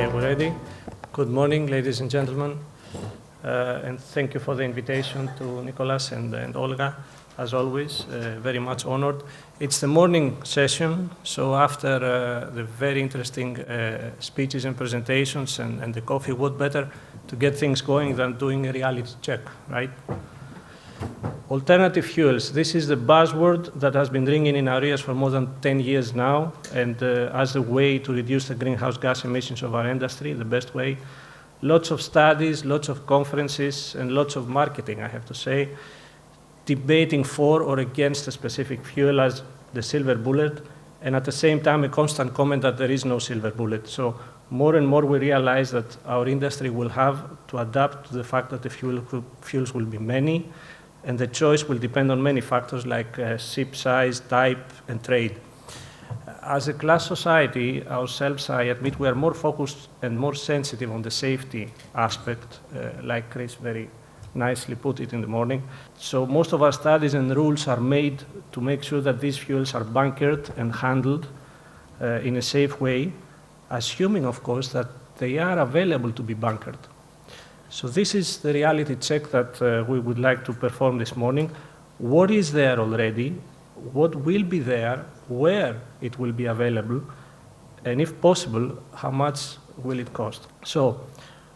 Okay, we're ready. Good morning, ladies and gentlemen, and thank you for the invitation to Nicholas and Olga. As always, very much honored. It's the morning session, so after the very interesting speeches and presentations and the coffee, what better to get things going than doing a reality check, right? Alternative fuels, this is the buzzword that has been ringing in our ears for more than 10 years now, and as a way to reduce the greenhouse gas emissions of our industry, the best way. Lots of studies, lots of conferences, and lots of marketing, I have to say, debating for or against a specific fuel as the silver bullet, and at the same time a constant comment that there is no silver bullet. So more and more we realize that our industry will have to adapt to the fact that the fuels will be many, and the choice will depend on many factors like ship size, type, and trade. As a class society, ourselves, I admit, we are more focused and more sensitive on the safety aspect, like Chris very nicely put it in the morning. So most of our studies and rules are made to make sure that these fuels are bunkered and handled in a safe way, assuming, of course, that they are available to be bunkered. So this is the reality check that we would like to perform this morning. What is there already? What will be there? Where it will be available? And if possible, how much will it cost? So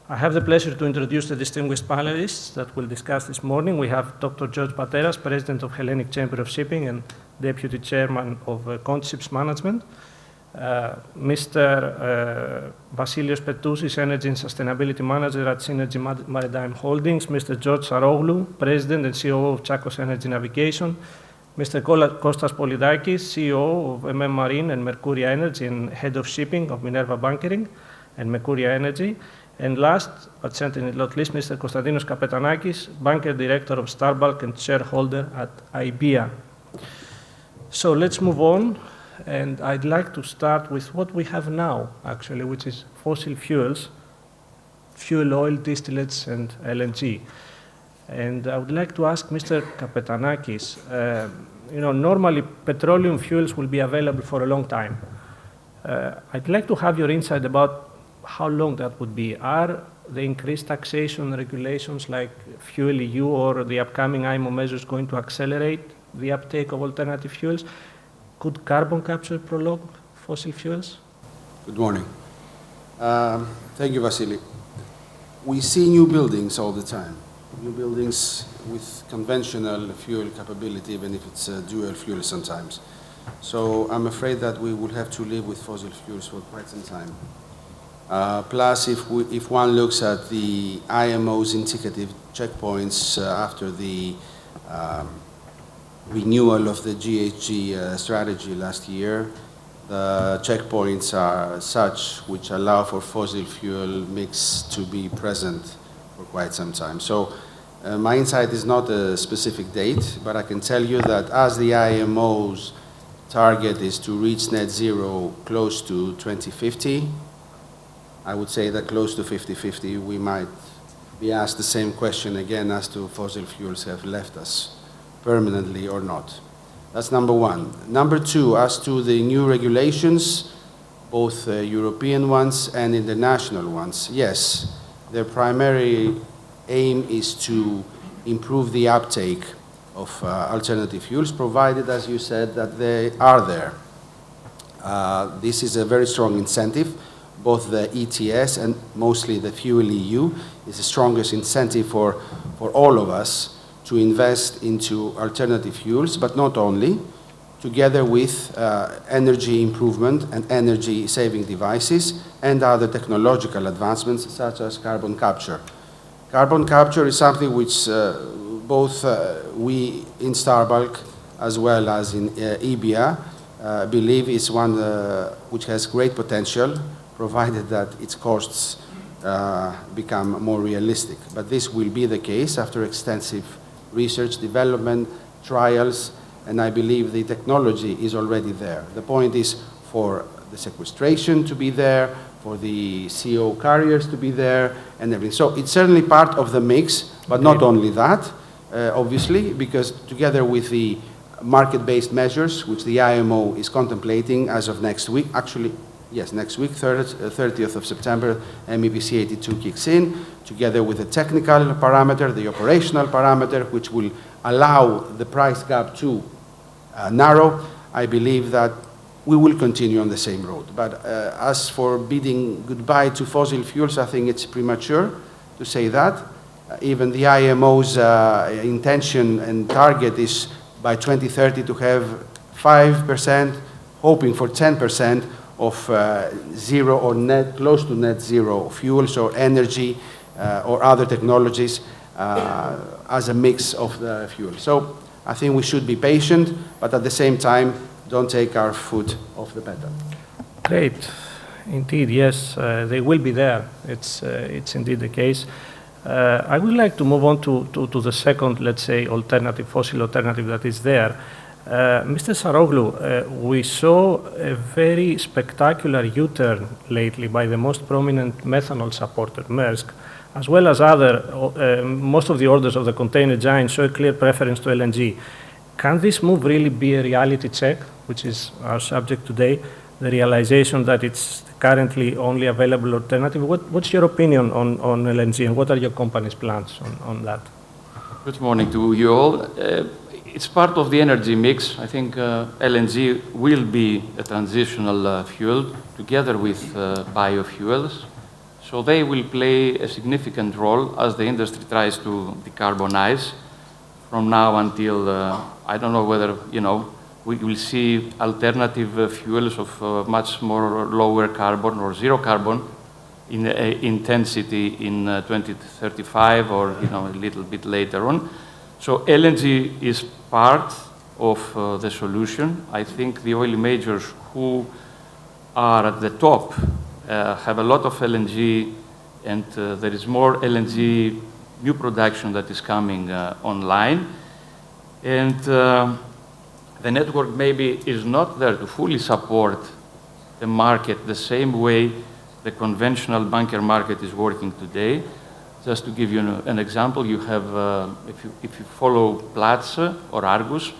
I have the pleasure to introduce the distinguished panelists that will discuss this morning. We have Dr. George Pateras, President of Hellenic Chamber of Shipping and Deputy Chairman of Contships Management. Mr. Vasileios Petousis, Energy and Sustainability Manager at Seanergy Maritime Holdings. Mr. George Saroglou, President and COO of Tsakos Energy Navigation. Mr. Kostas Polydakis, CEO of MM Marine and Mercuria Energy and Head of Shipping of Minerva Bunkering and Mercuria Energy. And last, but certainly not least, Mr. Constantinos Capetanakis, Banker Director of Starbulk and Shareholder at IBIA. So let's move on, and I'd like to start with what we have now, actually, which is fossil fuels, fuel oil, distillates, and LNG. And I would like to ask Mr. Capetanakis, normally petroleum fuels will be available for a long time. I'd like to have your insight about how long that would be. Are the increased taxation regulations like Fuel EU or the upcoming IMO measures going to accelerate the uptake of alternative fuels? Could carbon capture prolong fossil fuels? Good morning. Thank you, Vasily. We see new buildings all the time. New buildings with conventional fuel capability, even if it's dual fuel sometimes. So I'm afraid that we will have to live with fossil fuels for quite some time. Plus, if one looks at the IMO's indicative checkpoints after the renewal of the GHG strategy last year, the checkpoints are such which allow for fossil fuel mix to be present for quite some time. So my insight is not a specific date, but I can tell you that as the IMO's target is to reach net zero close to 2050, I would say that close to 50-50, we might be asked the same question again as to fossil fuels have left us permanently or not. That's number one. Number two, as to the new regulations, both European ones and international ones, yes, their primary aim is to improve the uptake of alternative fuels, provided, as you said, that they are there. This is a very strong incentive. Both the ETS and mostly the Fuel EU is the strongest incentive for all of us to invest into alternative fuels, but not only, together with energy improvement and energy saving devices and other technological advancements such as carbon capture. Carbon capture is something which both we in Starbulk as well as in IBIA believe is one which has great potential, provided that its costs become more realistic. But this will be the case after extensive research, development, trials, and I believe the technology is already there. The point is for the sequestration to be there, for the CO carriers to be there, and everything. So it's certainly part of the mix, but not only that, obviously, because together with the market-based measures, which the IMO is contemplating as of next week, actually Yes, next week, 30th of September, MEPC 82 kicks in, together with the technical parameter, the operational parameter, which will allow the price gap to narrow. I believe that we will continue on the same road. But as for bidding goodbye to fossil fuels, I think it's premature to say that. Even the IMO's intention and target is by 2030 to have 5%, hoping for 10% of zero or net, close to net zero fuels or energy or other technologies as a mix of the fuel. So I think we should be patient, but at the same time, don't take our foot off the pedal. Great. Indeed, yes, they will be there. It's indeed the case. I would like to move on to the second, let's say, alternative, fossil alternative that is there. Mr. Saroglou, we saw a very spectacular U-turn lately by the most prominent methanol supporter, Maersk, as well as other, most of the orders of the container giants show a clear preference to LNG. Can this move really be a reality check, which is our subject today, the realization that it's currently only available alternative? What's your opinion on LNG, and what are your company's plans on that? Good morning to you all. It's part of the energy mix. I think LNG will be a transitional fuel together with biofuels. So they will play a significant role as the industry tries to decarbonize from now until, I don't know whether, we will see alternative fuels of much more lower carbon or zero carbon in intensity in 2035 or, a little bit later on. So LNG is part of the solution. I think the oil majors who are at the top have a lot of LNG, and there is more LNG new production that is coming online. And the network maybe is not there to fully support the market the same way the conventional bunker market is working today. Just to give you an example, you have, if you follow Platts or Argus,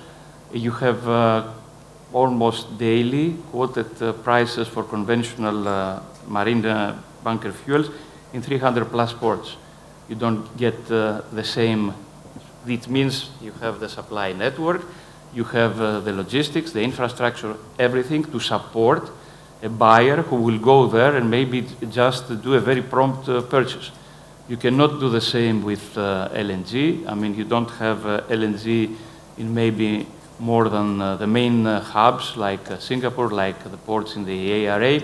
you have almost daily quoted prices for conventional marine bunker fuels in 300 plus ports. You don't get the same. It means you have the supply network, you have the logistics, the infrastructure, everything to support a buyer who will go there and maybe just do a very prompt purchase. You cannot do the same with LNG. I mean, you don't have LNG in maybe more than the main hubs like Singapore, like the ports in the ARA,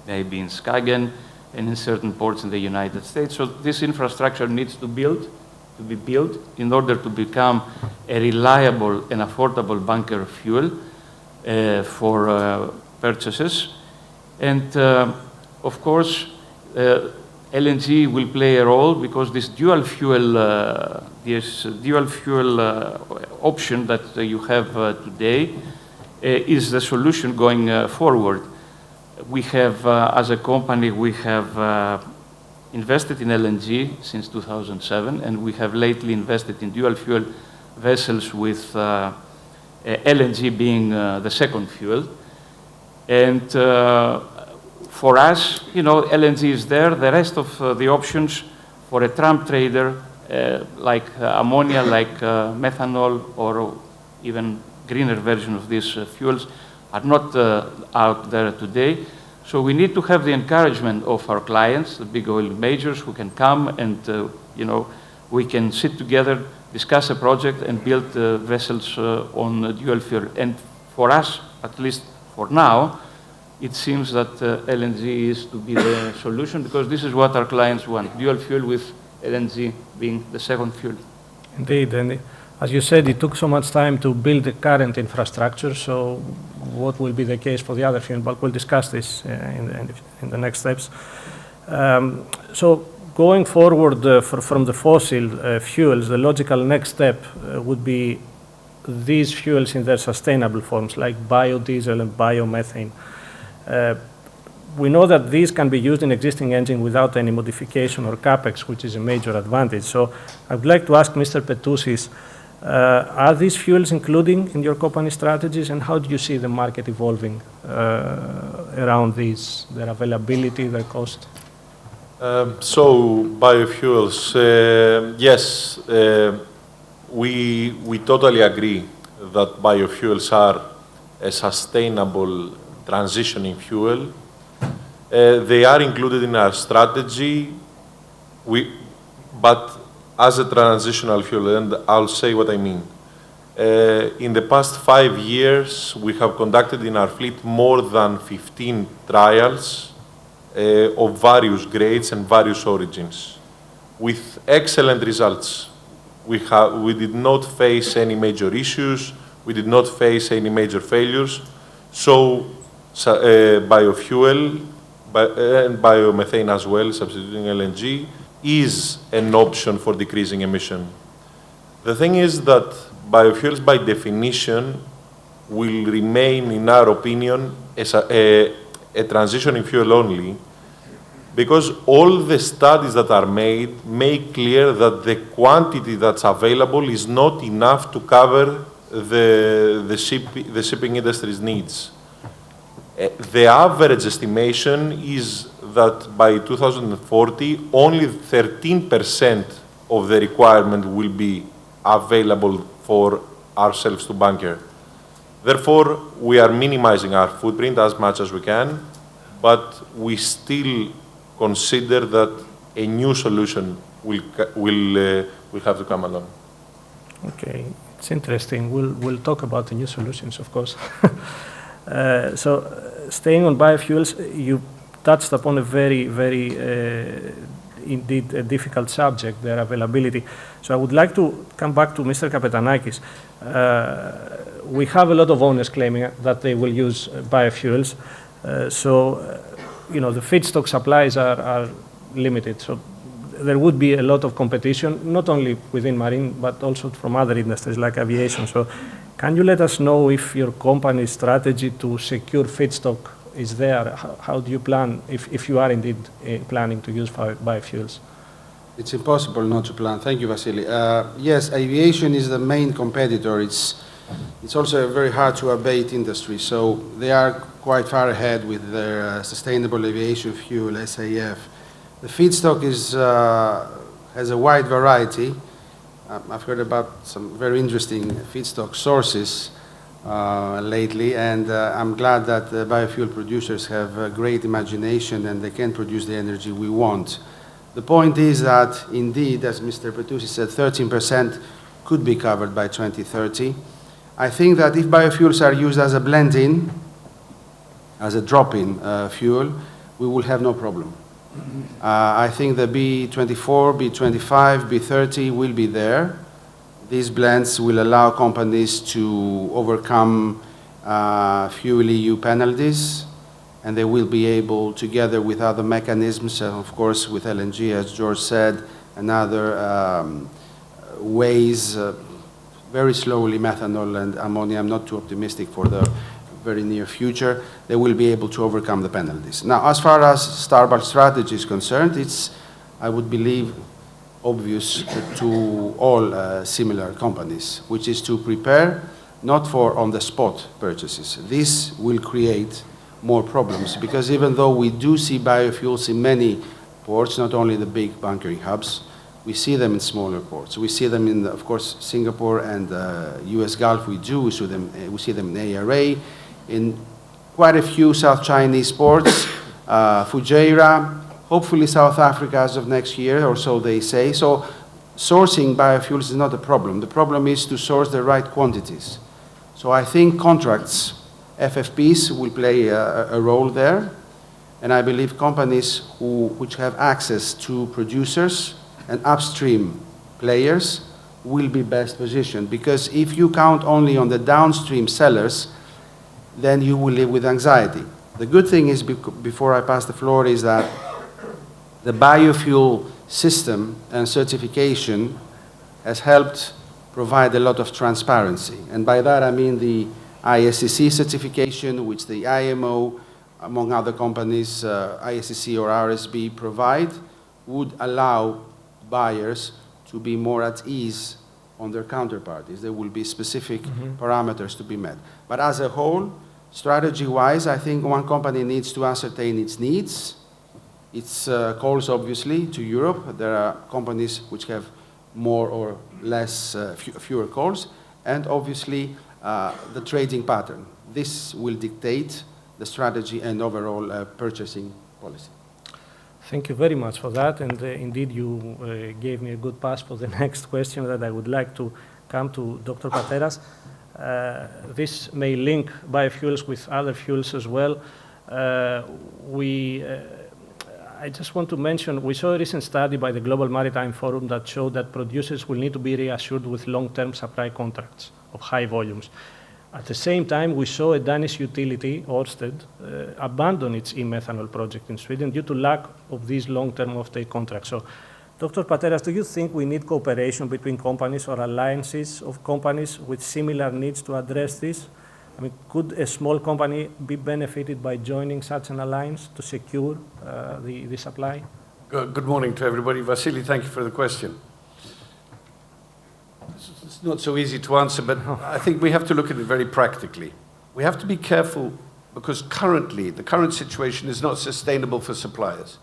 maybe in Skagen, and in certain ports in the United States. So this infrastructure needs to be built in order to become a reliable and affordable bunker fuel for purchases. And of course, LNG will play a role because this dual fuel option that you have today is the solution going forward. We have, as a company, we have invested in LNG since 2007, and we have lately invested in dual fuel vessels with LNG being the second fuel. And for us, LNG is there. The rest of the options for a trump trader, like ammonia, like methanol, or even greener version of these fuels, are not out there today. So we need to have the encouragement of our clients, the big oil majors, who can come and, we can sit together, discuss a project, and build vessels on dual fuel. And for us, at least for now, it seems that LNG is to be the solution, because this is what our clients want, dual fuel with LNG being the second fuel. Indeed, and as you said, it took so much time to build the current infrastructure, so what will be the case for the other fuel? But we'll discuss this in the next steps. So going forward from the fossil fuels, the logical next step would be these fuels in their sustainable forms, like biodiesel and biomethane. We know that these can be used in existing engine without any modification or capex, which is a major advantage. So I would like to ask Mr. Petousis, Are these fuels including in your company strategies, and how do you see the market evolving around these, their availability, their cost? So biofuels, yes, we totally agree that biofuels are a sustainable transitioning fuel. They are included in our strategy, but as a transitional fuel, and I'll say what I mean. In the past 5 years, we have conducted in our fleet more than 15 trials of various grades and various origins, with excellent results. We did not face any major issues, we did not face any major failures, so biofuel and biomethane as well, substituting LNG, is an option for decreasing emission. The thing is that biofuels, by definition, will remain, in our opinion, as a transitioning fuel only, because all the studies that are made make clear that the quantity that's available is not enough to cover the shipping industry's needs. The average estimation is that by 2040, only 13% of the requirement will be available for ourselves to bunker. Therefore, we are minimizing our footprint as much as we can, but we still consider that a new solution will have to come along. Okay, it's interesting. We'll talk about the new solutions, of course. So, staying on biofuels, you touched upon a very, very, indeed, a difficult subject, their availability. So I would like to come back to Mr. Capetanakis. We have a lot of owners claiming that they will use biofuels. You know, the feedstock supplies are limited. So there would be a lot of competition, not only within marine, but also from other industries like aviation. So can you let us know if your company's strategy to secure feedstock is there? How do you plan, if you are indeed planning to use biofuels? It's impossible not to plan. Thank you, Vassili. Yes, aviation is the main competitor. It's also a very hard to abate industry. So they are quite far ahead with their sustainable aviation fuel, SAF. The feedstock has a wide variety. I've heard about some very interesting feedstock sources lately, and I'm glad that the biofuel producers have a great imagination and they can produce the energy we want. The point is that, indeed, as Mr. Petousis said, 13% could be covered by 2030. I think that if biofuels are used as a blend-in, as a drop-in fuel, we will have no problem. I think the B24, B25, B30 will be there. These blends will allow companies to overcome fuel EU penalties, and they will be able, together with other mechanisms, of course with LNG, as George said, and other ways, very slowly methanol and ammonia. I'm not too optimistic for the very near future. They will be able to overcome the penalties. Now, as far as Starbucks strategy is concerned, it's, I would believe, obvious to all similar companies, which is to prepare not for on-the-spot purchases. This will create more problems, because even though we do see biofuels in many ports, not only the big bunkering hubs, we see them in smaller ports. We see them in, of course, Singapore and US Gulf. We see them in ARA, in quite a few South Chinese ports, Fujairah, hopefully South Africa as of next year, or so they say. So sourcing biofuels is not a problem. The problem is to source the right quantities. So I think contracts, FFPs, will play a role there. And I believe companies which have access to producers and upstream players will be best positioned. Because if you count only on the downstream sellers, then you will live with anxiety. The good thing is, before I pass the floor, is that the biofuel system and certification has helped provide a lot of transparency. And by that I mean the ISCC certification, which the IMO, among other companies, ISCC or RSB provide, would allow buyers to be more at ease on their counterparties. There will be specific parameters to be met. But as a whole, strategy-wise, I think one company needs to ascertain its needs, its calls, obviously, to Europe. There are companies which have more or less, fewer calls, and obviously the trading pattern. This will dictate the strategy and overall purchasing policy. Thank you very much for that, and indeed you gave me a good pass for the next question that I would like to come to Dr. Pateras. This may link biofuels with other fuels as well. I just want to mention, we saw a recent study by the Global Maritime Forum that showed that producers will need to be reassured with long-term supply contracts of high volumes. At the same time, we saw a Danish utility, Ørsted, abandon its e-methanol project in Sweden due to lack of these long-term offtake contracts. So, Dr. Pateras, do you think we need cooperation between companies or alliances of companies with similar needs to address this? I mean, could a small company be benefited by joining such an alliance to secure the supply? Good morning to everybody. Vassilis, thank you for the question. It's not so easy to answer, but I think we have to look at it very practically. We have to be careful because currently, the current situation is not sustainable for suppliers.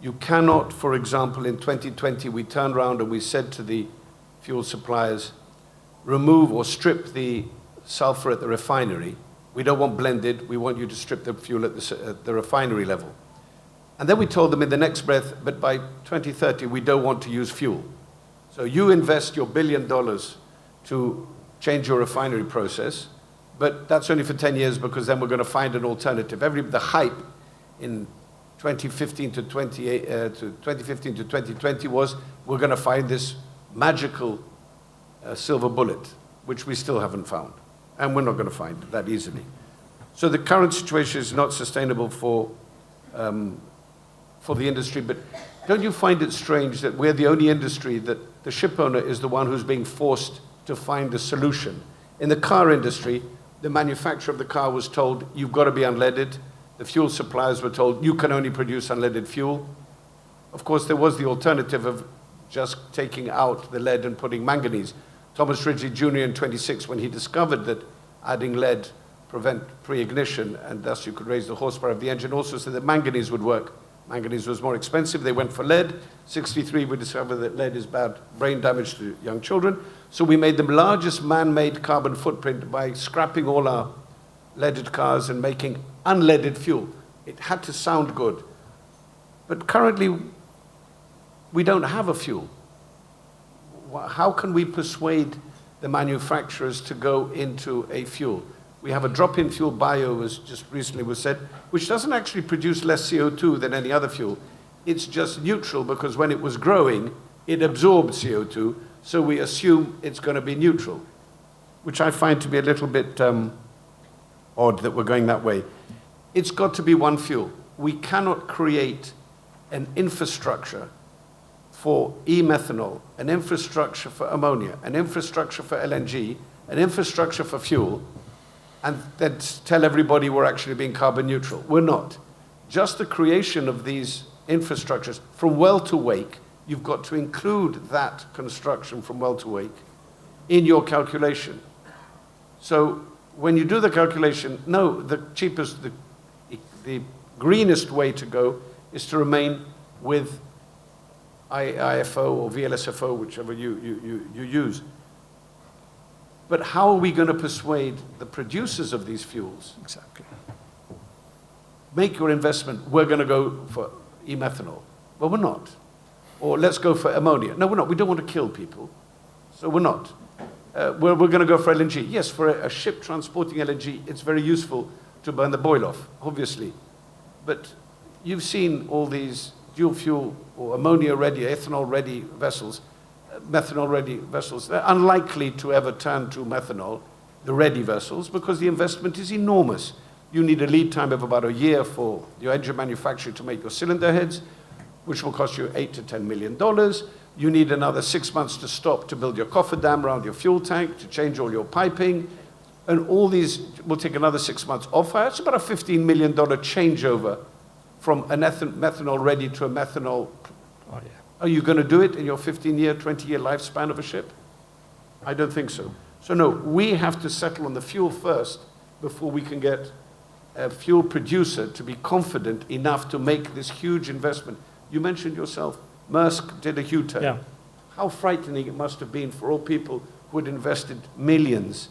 You cannot, for example, in 2020, we turned around and we said to the fuel suppliers, remove or strip the sulfur at the refinery. We don't want blended. We want you to strip the fuel at the refinery level. And then we told them in the next breath, but by 2030, we don't want to use fuel. So you invest your $1 billion to change your refinery process, but that's only for 10 years because then we're going to find an alternative. The hype in 2015 to 2020 was we're going to find this magical silver bullet, which we still haven't found. And we're not going to find it that easily. So the current situation is not sustainable for the industry, but don't you find it strange that we're the only industry that the ship owner is the one who's being forced to find a solution? In the car industry, the manufacturer of the car was told, you've got to be unleaded. The fuel suppliers were told, you can only produce unleaded fuel. Of course, there was the alternative of just taking out the lead and putting manganese. Thomas Ridgely Jr. in 26, when he discovered that adding lead prevent pre-ignition and thus you could raise the horsepower of the engine, also said that manganese would work. Manganese was more expensive. They went for lead. 63, we discovered that lead is bad brain damage to young children. So we made the largest man-made carbon footprint by scrapping all our leaded cars and making unleaded fuel. It had to sound good. But currently, we don't have a fuel. How can we persuade the manufacturers to go into a fuel? We have a drop-in fuel, bio, as just recently was said, which doesn't actually produce less CO2 than any other fuel. It's just neutral because when it was growing, it absorbed CO2, so we assume it's going to be neutral, which I find to be a little bit odd that we're going that way. It's got to be one fuel. We cannot create an infrastructure for e-methanol, an infrastructure for ammonia, an infrastructure for LNG, an infrastructure for fuel, and then tell everybody we're actually being carbon neutral. We're not. Just the creation of these infrastructures from well to wake, you've got to include that construction from well to wake in your calculation. So when you do the calculation, no, the cheapest, the greenest way to go is to remain with IFO or VLSFO, whichever you use. But how are we going to persuade the producers of these fuels? Exactly. Make your investment. We're going to go for e-methanol. Well, we're not. Or let's go for ammonia. No, we're not. We don't want to kill people. So we're not. We're going to go for LNG. Yes, for a ship transporting LNG, it's very useful to burn the boil off, obviously. But you've seen all these dual fuel or ammonia-ready, ethanol-ready vessels, methanol-ready vessels. They're unlikely to ever turn to methanol, the ready vessels, because the investment is enormous. You need a lead time of about a year for your engine manufacturer to make your cylinder heads, which will cost you $8 to $10 million. You need another 6 months to stop to build your cofferdam around your fuel tank, to change all your piping, and all these will take another 6 months off. It's about a $15 million changeover from an methanol ready to a methanol. Oh, yeah. Are you going to do it in your 15-year, 20-year lifespan of a ship? I don't think so. So no, we have to settle on the fuel first before we can get a fuel producer to be confident enough to make this huge investment. You mentioned yourself, Maersk did a U-turn. Yeah. How frightening it must have been for all people who had invested millions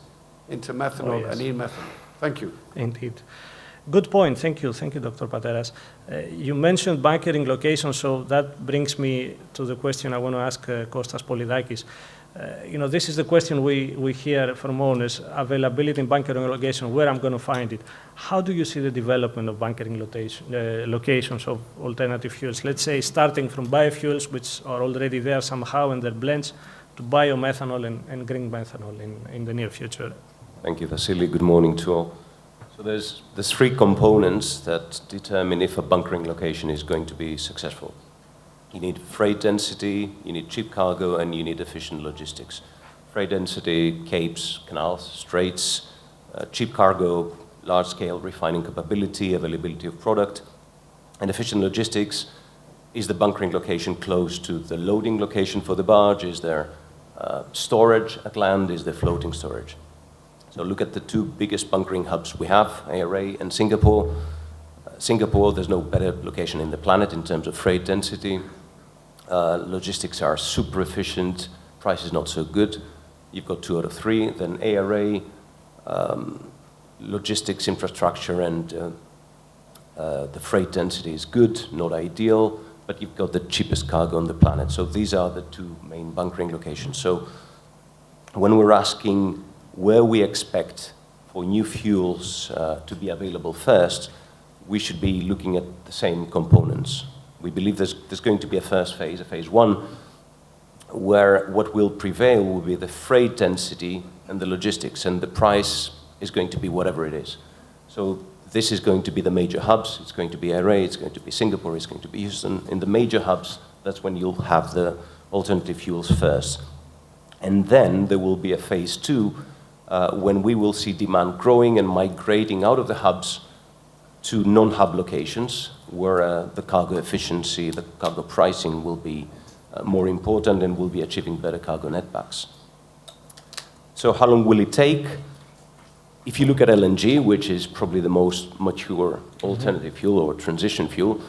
into methanol yes. and e-methanol. Thank you. Indeed. Good point. Thank you, Dr. Pateras. You mentioned bunkering locations, so that brings me to the question I want to ask Kostas Polydakis. This is the question we hear from owners, availability in bunkering location, where I'm going to find it. How do you see the development of bunkering locations of alternative fuels? Let's say starting from biofuels, which are already there somehow in their blends, to biomethanol and green methanol in the near future. Thank you, Vassilis. Good morning to all. So there's three components that determine if a bunkering location is going to be successful. You need freight density, you need cheap cargo, and you need efficient logistics. Freight density, capes, canals, straits, cheap cargo, large-scale refining capability, availability of product, and efficient logistics. Is the bunkering location close to the loading location for the barge? Is there storage at land? Is there floating storage? So look at the two biggest bunkering hubs we have, ARA and Singapore. Singapore, there's no better location in the planet in terms of freight density. Logistics are super efficient, price is not so good. You've got 2 out of 3. Then ARA, logistics infrastructure and the freight density is good, not ideal, but you've got the cheapest cargo on the planet. So these are the two main bunkering locations. So when we're asking where we expect for new fuels to be available first, we should be looking at the same components. We believe there's going to be a first phase, a phase 1, where what will prevail will be the freight density and the logistics, and the price is going to be whatever it is. So this is going to be the major hubs. It's going to be ARA, it's going to be Singapore, it's going to be Houston. In the major hubs, that's when you'll have the alternative fuels first. And then there will be a phase 2 when we will see demand growing and migrating out of the hubs to non-hub locations where the cargo efficiency, the cargo pricing will be more important and will be achieving better cargo netbacks. So how long will it take? If you look at LNG, which is probably the most mature alternative fuel or transition fuel,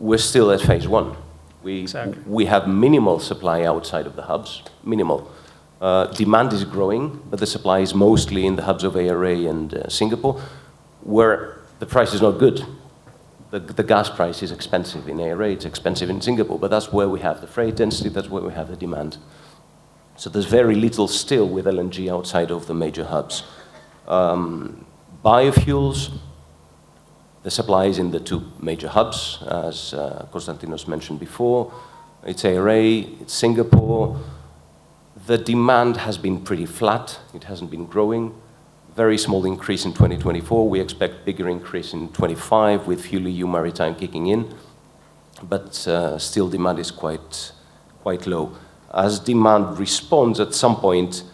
we're still at phase 1. We have minimal supply outside of the hubs, minimal. Demand is growing, but the supply is mostly in the hubs of ARA and Singapore, where the price is not good. The gas price is expensive in ARA, it's expensive in Singapore, but that's where we have the freight density, that's where we have the demand. So there's very little still with LNG outside of the major hubs. Biofuels, the supply is in the 2 major hubs, as Constantinos mentioned before. It's ARA, it's Singapore. The demand has been pretty flat, it hasn't been growing. Very small increase in 2024. We expect bigger increase in 25 with FuelEU Maritime kicking in, but still demand is quite low. As demand responds, at some point,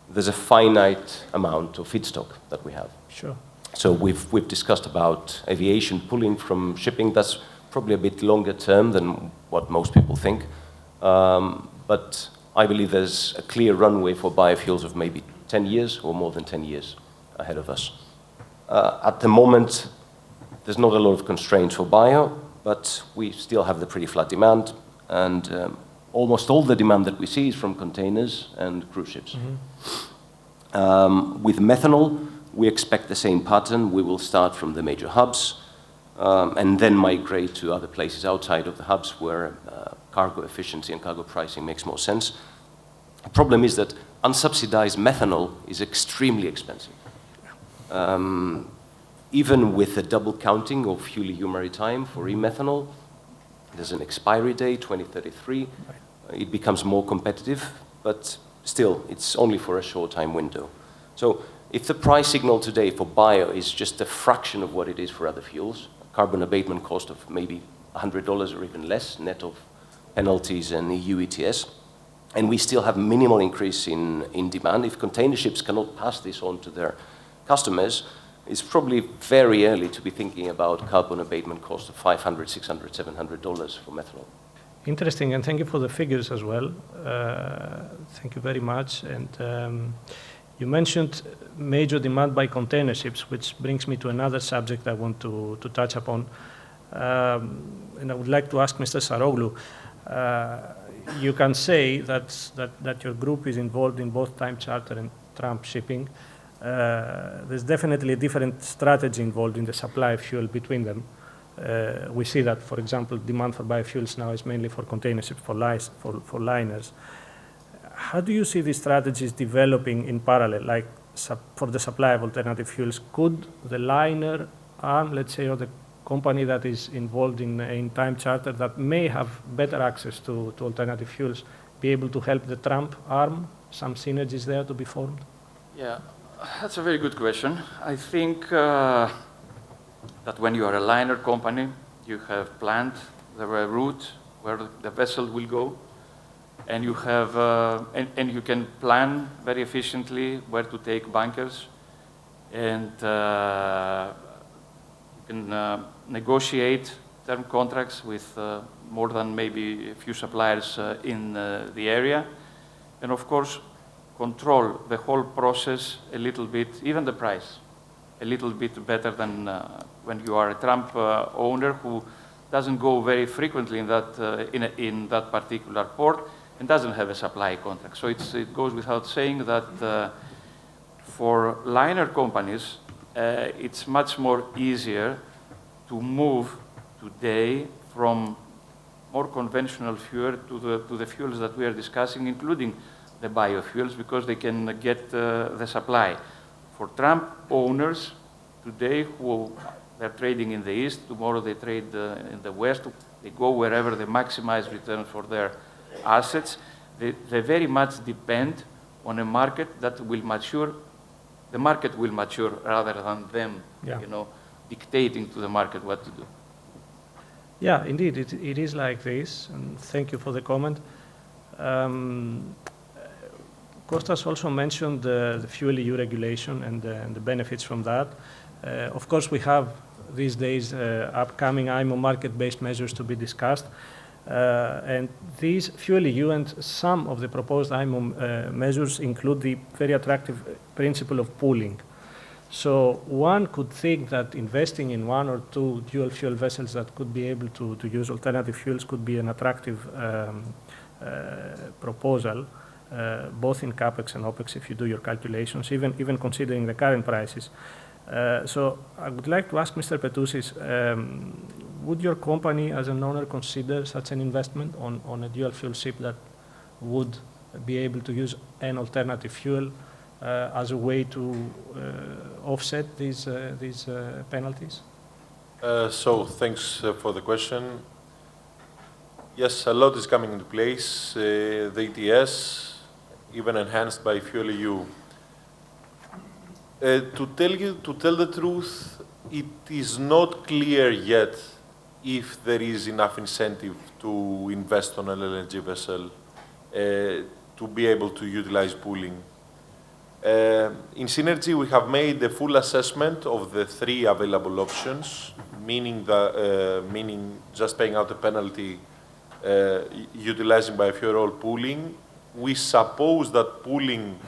there's a finite amount of feedstock that we have. Sure. So we've discussed about aviation pulling from shipping. That's probably a bit longer term than what most people think, but I believe there's a clear runway for biofuels of maybe 10 years or more than 10 years ahead of us. At the moment, there's not a lot of constraints for bio, but we still have the pretty flat demand, and almost all the demand that we see is from containers and cruise ships. With methanol, we expect the same pattern. We will start from the major hubs and then migrate to other places outside of the hubs where cargo efficiency and cargo pricing makes more sense. The problem is that unsubsidized methanol is extremely expensive. Even with the double counting of FuelEU Maritime for e-methanol, there's an expiry date, 2033. It becomes more competitive, but still, it's only for a short time window. So if the price signal today for bio is just a fraction of what it is for other fuels, carbon abatement cost of maybe $100 or even less, net of penalties and EU ETS, and we still have minimal increase in demand, if container ships cannot pass this on to their customers, it's probably very early to be thinking about carbon abatement cost of $500, $600, $700 for methanol. Interesting, and thank you for the figures as well. Thank you very much. And you mentioned major demand by container ships, which brings me to another subject I want to touch upon. And I would like to ask Mr. Saroglou, you can say that your group is involved in both time charter and tramp shipping. There's definitely a different strategy involved in the supply of fuel between them. We see that, for example, demand for biofuels now is mainly for container ships, for liners. How do you see these strategies developing in parallel, like for the supply of alternative fuels? Could the liner arm, let's say, or the company that is involved in time charter that may have better access to alternative fuels be able to help the tramp arm? Some synergies there to be formed? Yeah, that's a very good question. I think that when you are a liner company, you have planned the route where the vessel will go, and you have and you can plan very efficiently where to take bunkers, and you can negotiate term contracts with more than maybe a few suppliers in the area, and of course control the whole process a little bit, even the price, a little bit better than when you are a tramp owner who doesn't go very frequently in that particular port and doesn't have a supply contract. So it goes without saying that for liner companies, it's much more easier to move today from more conventional fuel to the fuels that we are discussing, including the biofuels, because they can get the supply. For tramp owners today who they're trading in the east, tomorrow they trade in the west, they go wherever they maximize return for their assets. They very much depend on a market that will mature. The market will mature rather than them, dictating to the market what to do. Yeah, indeed, it is like this, and thank you for the comment. Kostas also mentioned the fuel EU regulation and the benefits from that. Of course, we have these days upcoming IMO market-based measures to be discussed. And these fuel EU and some of the proposed IMO measures include the very attractive principle of pooling. So one could think that investing in one or two dual fuel vessels that could be able to use alternative fuels could be an attractive proposal, both in CapEx and OpEx if you do your calculations, even considering the current prices. So I would like to ask Mr. Petousis, would your company as an owner consider such an investment on a dual fuel ship that would be able to use an alternative fuel as a way to offset these penalties? So thanks for the question. Yes, a lot is coming into place. The ETS, even enhanced by Fuel EU. To tell the truth, it is not clear yet if there is enough incentive to invest on an LNG vessel to be able to utilize pooling. In Seanergy, we have made a full assessment of the three available options, meaning just paying out a penalty, utilizing biofuel oil pooling. We suppose that pooling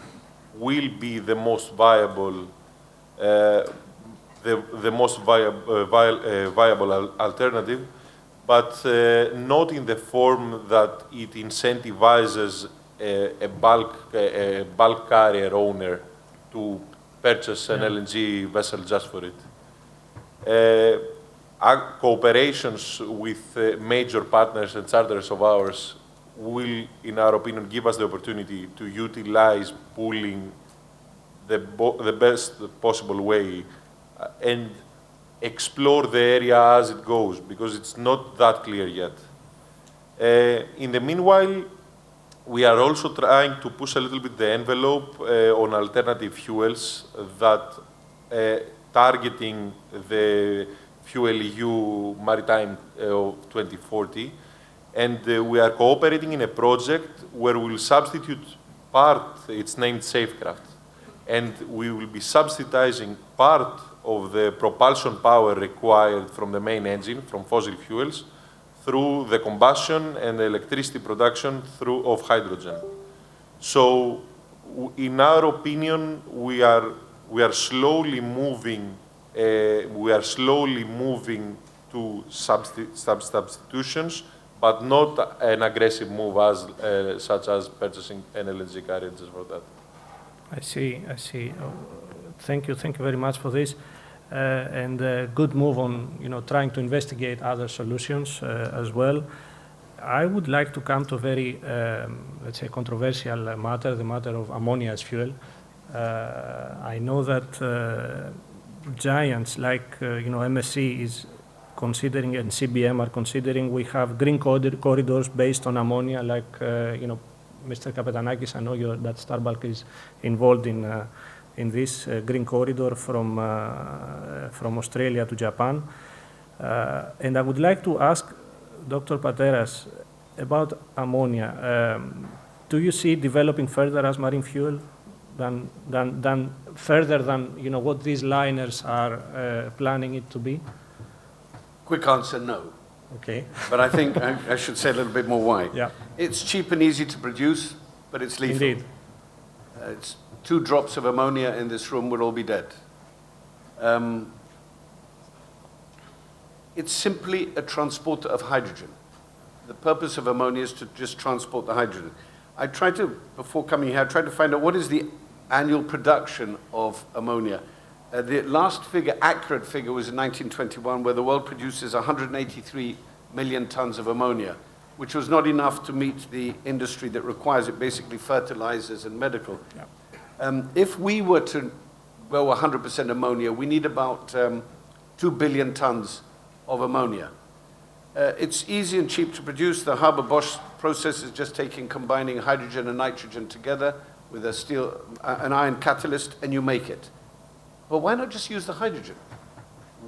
will be the most viable, viable alternative, but not in the form that it incentivizes a bulk carrier owner to purchase an LNG vessel just for it. Our cooperations with major partners and charterers of ours will, in our opinion, give us the opportunity to utilize pooling the best possible way and explore the area as it goes, because it's not that clear yet. In the meanwhile, we are also trying to push a little bit the envelope on alternative fuels that targeting the Fuel EU Maritime of 2040. And we are cooperating in a project where we will substitute part, it's named Safecraft, and we will be subsidizing part of the propulsion power required from the main engine, from fossil fuels, through the combustion and the electricity production of hydrogen. So, in our opinion, we are slowly moving. We are slowly moving to substitutions, but not an aggressive move such as purchasing an LNG carrier just for that. I see. Thank you very much for this, and good move on trying to investigate other solutions as well. I would like to come to a very, let's say, controversial matter, the matter of ammonia as fuel. I know that giants like MSC is considering, and CBM are considering, we have green corridors based on ammonia, like Mr. Capetanakis, I know that Starbucks is involved in this green corridor from Australia to Japan. And I would like to ask Dr. Pateras about ammonia. Do you see developing further as marine fuel than further than what these liners are planning it to be? Quick answer, no. Okay. But I think I should say a little bit more why. Yeah. It's cheap and easy to produce, but it's lethal. Indeed. It's 2 drops of ammonia in this room, we'll all be dead. It's simply a transporter of hydrogen. The purpose of ammonia is to just transport the hydrogen. Before coming here, I tried to find out what is the annual production of ammonia. The last accurate figure was in 1921, where the world produces 183 million tons of ammonia, which was not enough to meet the industry that requires it, basically fertilizers and medical. Yeah. If we were to go 100% ammonia, we need about 2 billion tons of ammonia. It's easy and cheap to produce. The Haber-Bosch process is just combining hydrogen and nitrogen together with an iron catalyst, and you make it. But why not just use the hydrogen?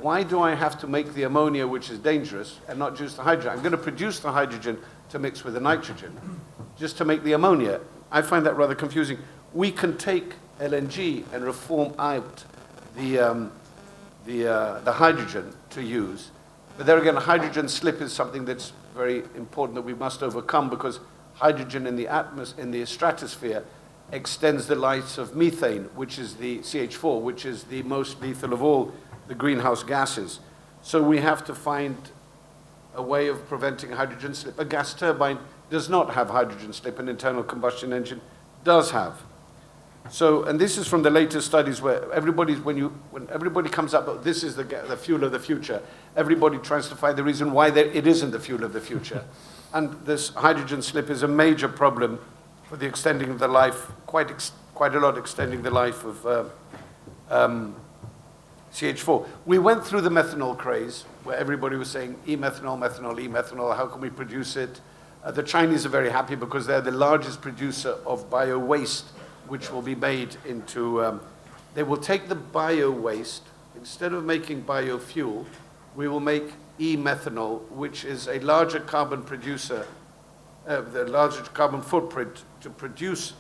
Why do I have to make the ammonia, which is dangerous, and not use the hydrogen? I'm going to produce the hydrogen to mix with the nitrogen, just to make the ammonia. I find that rather confusing. We can take LNG and reform out the hydrogen to use. But there again, hydrogen slip is something that's very important that we must overcome, because hydrogen in the stratosphere extends the life of methane, which is the CH4, which is the most lethal of all the greenhouse gases. So we have to find a way of preventing hydrogen slip. A gas turbine does not have hydrogen slip, an internal combustion engine does have. So, and this is from the latest studies where when everybody comes up, oh, this is the fuel of the future, everybody tries to find the reason why it isn't the fuel of the future. And this hydrogen slip is a major problem for the extending of the life, quite a lot extending the life of CH4. We went through the methanol craze, where everybody was saying e-methanol, methanol, e-methanol, how can we produce it? The Chinese are very happy because they're the largest producer of bio-waste, which will be made into, they will take the bio-waste, instead of making biofuel, we will make e-methanol, which is a larger carbon producer, the larger carbon footprint to produce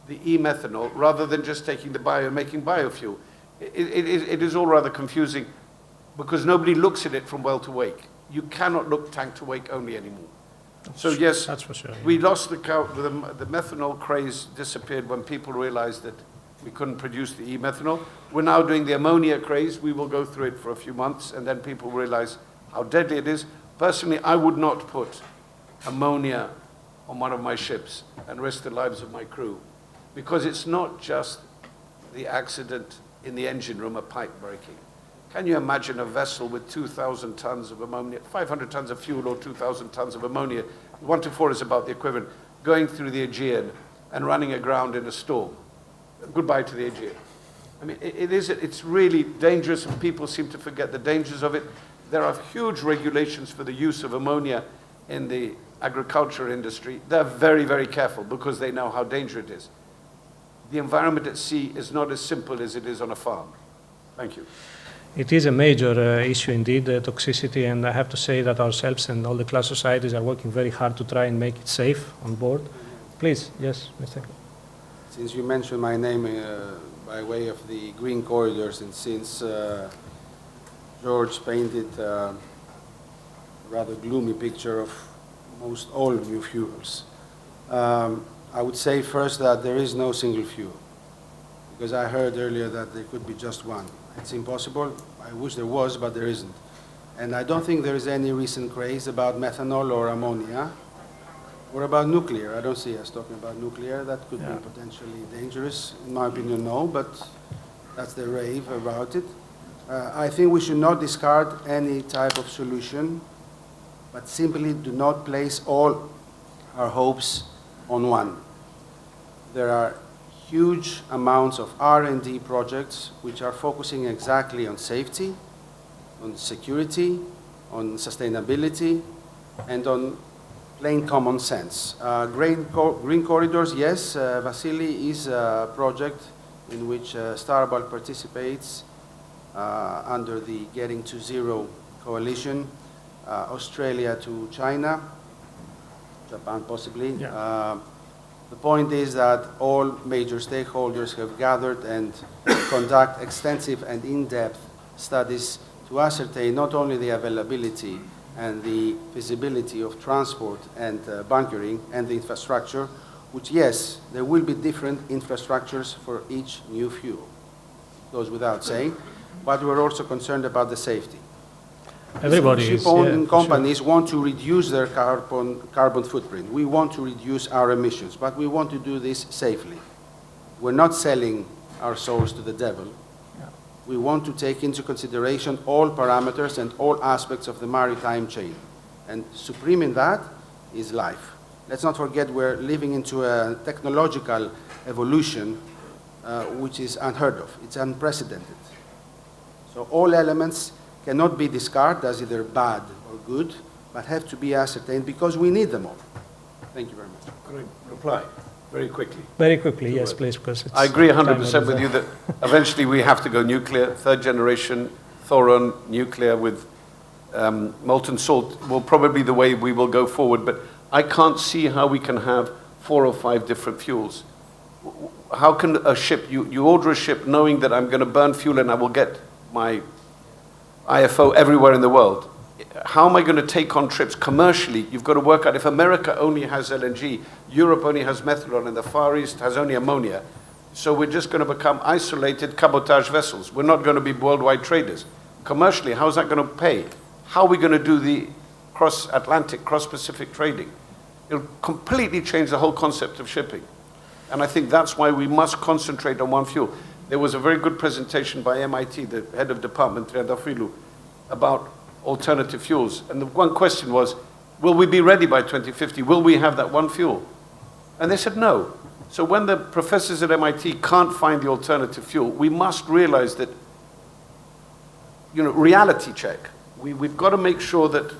the e-methanol, rather than just taking the bio and making biofuel. It is all rather confusing, because nobody looks at it from well to wake. You cannot look tank to wake only anymore. So yes, that's for sure. We lost the methanol craze disappeared when people realized that we couldn't produce the e-methanol. We're now doing the ammonia craze. We will go through it for a few months, and then people realize how deadly it is. Personally, I would not put ammonia on one of my ships and risk the lives of my crew, because it's not just the accident in the engine room, a pipe breaking. Can you imagine a vessel with 2,000 tons of ammonia, 500 tons of fuel or 2,000 tons of ammonia, 1 to 4 is about the equivalent, going through the Aegean and running aground in a storm? Goodbye to the Aegean. I mean, it's really dangerous, and people seem to forget the dangers of it. There are huge regulations for the use of ammonia in the agriculture industry. They're very, very careful because they know how dangerous it is. The environment at sea is not as simple as it is on a farm. Thank you. It is a major issue indeed, toxicity, and I have to say that ourselves and all the class societies are working very hard to try and make it safe on board. Please, yes, Mr. Since you mentioned my name by way of the green corridors, and since George painted rather gloomy picture of most all new fuels. I would say first that there is no single fuel, because I heard earlier that there could be just one. It's impossible. I wish there was, but there isn't. And I don't think there is any recent craze about methanol or ammonia or about nuclear. I don't see us talking about nuclear. That could be potentially dangerous. In my opinion, no, but that's the rave about it. I think we should not discard any type of solution, but simply do not place all our hopes on one. There are huge amounts of R&D projects which are focusing exactly on safety, on security, on sustainability, and on plain common sense. Green corridors, yes, Vassilis is a project in which Starbucks participates under the Getting to Zero coalition, Australia to China, Japan possibly. Yeah. The point is that all major stakeholders have gathered and conduct extensive and in-depth studies to ascertain not only the availability and the feasibility of transport and bunkering and the infrastructure, which, yes, there will be different infrastructures for each new fuel. Goes without saying, but we're also concerned about the safety. Everybody is. Ship-owning companies want to reduce their carbon footprint. We want to reduce our emissions, but we want to do this safely. We're not selling our souls to the devil. Yeah. We want to take into consideration all parameters and all aspects of the maritime chain. And supreme in that is life. Let's not forget we're living into a technological evolution which is unheard of. It's unprecedented. So all elements cannot be discarded as either bad or good, but have to be ascertained because we need them all. Thank you very much. Great. Reply very quickly. Very quickly, yes, please, because it's... I agree 100% with you that eventually we have to go nuclear. Third generation Thoron nuclear with molten salt will probably be the way we will go forward, but I can't see how we can have 4 or 5 different fuels. How can a ship, you order a ship knowing that I'm going to burn fuel and I will get my IFO everywhere in the world. How am I going to take on trips commercially? You've got to work out if America only has LNG, Europe only has methanol, and the Far East has only ammonia. So we're just going to become isolated cabotage vessels. We're not going to be worldwide traders. Commercially, how's that going to pay? How are we going to do the cross-Atlantic, cross-Pacific trading? It'll completely change the whole concept of shipping. And I think that's why we must concentrate on one fuel. There was a very good presentation by MIT, the head of department, Triantafilu, about alternative fuels. And the one question was, will we be ready by 2050? Will we have that one fuel? And they said no. So when the professors at MIT can't find the alternative fuel, we must realize that, reality check. We've got to make sure that,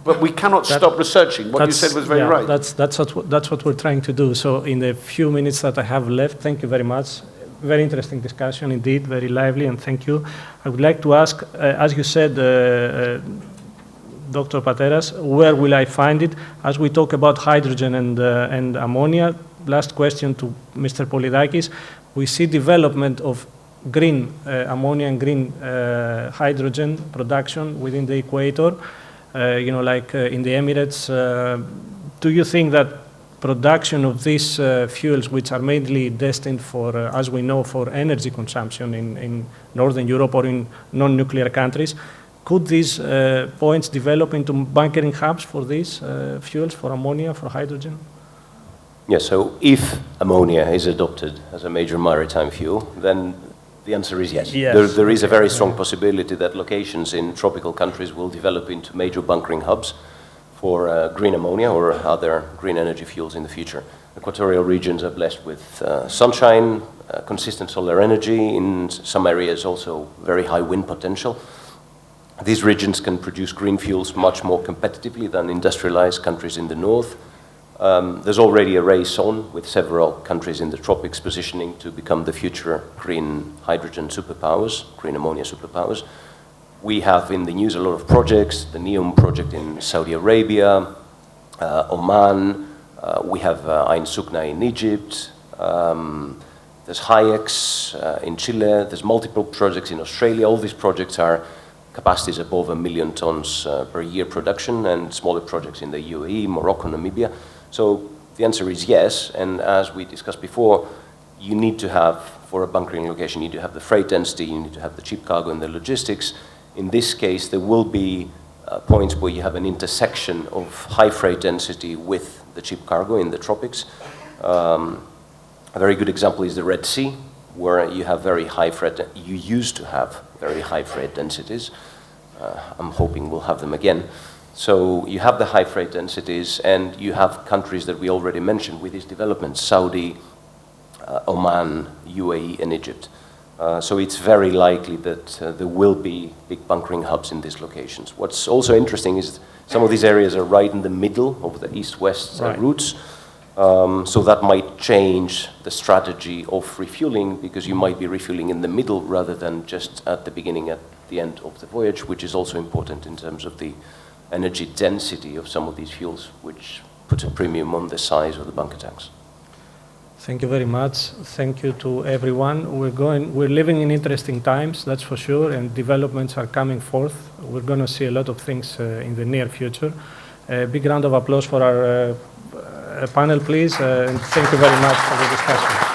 but we cannot stop researching. What you said was very right. That's what we're trying to do. So in the few minutes that I have left, thank you very much. Very interesting discussion indeed, very lively, and thank you. I would like to ask, as you said, Dr. Pateras, where will I find it? As we talk about hydrogen and ammonia, last question to Mr. Polydakis. We see development of green ammonia and green hydrogen production within the equator, like in the Emirates. Do you think that production of these fuels, which are mainly destined for, as we know, for energy consumption in Northern Europe or in non-nuclear countries, could these points develop into bunkering hubs for these fuels, for ammonia, for hydrogen? Yes, so if ammonia is adopted as a major maritime fuel, then the answer is yes. There is a very strong possibility that locations in tropical countries will develop into major bunkering hubs for green ammonia or other green energy fuels in the future. Equatorial regions are blessed with sunshine, consistent solar energy, in some areas also very high wind potential. These regions can produce green fuels much more competitively than industrialized countries in the north. There's already a race on with several countries in the tropics positioning to become the future green hydrogen superpowers, green ammonia superpowers. We have in the news a lot of projects, the NEOM project in Saudi Arabia, Oman, we have Ain Sukna in Egypt, there's HIEX in Chile, there's multiple projects in Australia. All these projects are capacities above 1 million tons per year production, and smaller projects in the UAE, Morocco, Namibia. So the answer is yes, and as we discussed before, you need to have, for a bunkering location, you need to have the freight density, you need to have the cheap cargo and the logistics. In this case, there will be points where you have an intersection of high freight density with the cheap cargo in the tropics. A very good example is the Red Sea, where you have very high freight, you used to have very high freight densities. I'm hoping we'll have them again. So you have the high freight densities, and you have countries that we already mentioned with these developments, Saudi, Oman, UAE, and Egypt. So it's very likely that there will be big bunkering hubs in these locations. What's also interesting is some of these areas are right in the middle of the east-west routes. So that might change the strategy of refueling, because you might be refueling in the middle rather than just at the beginning, at the end of the voyage, which is also important in terms of the energy density of some of these fuels, which puts a premium on the size of the bunker tanks. Thank you very much. Thank you to everyone. We're living in interesting times, that's for sure, and developments are coming forth. We're going to see a lot of things in the near future. A big round of applause for our panel, please, and thank you very much for the discussion.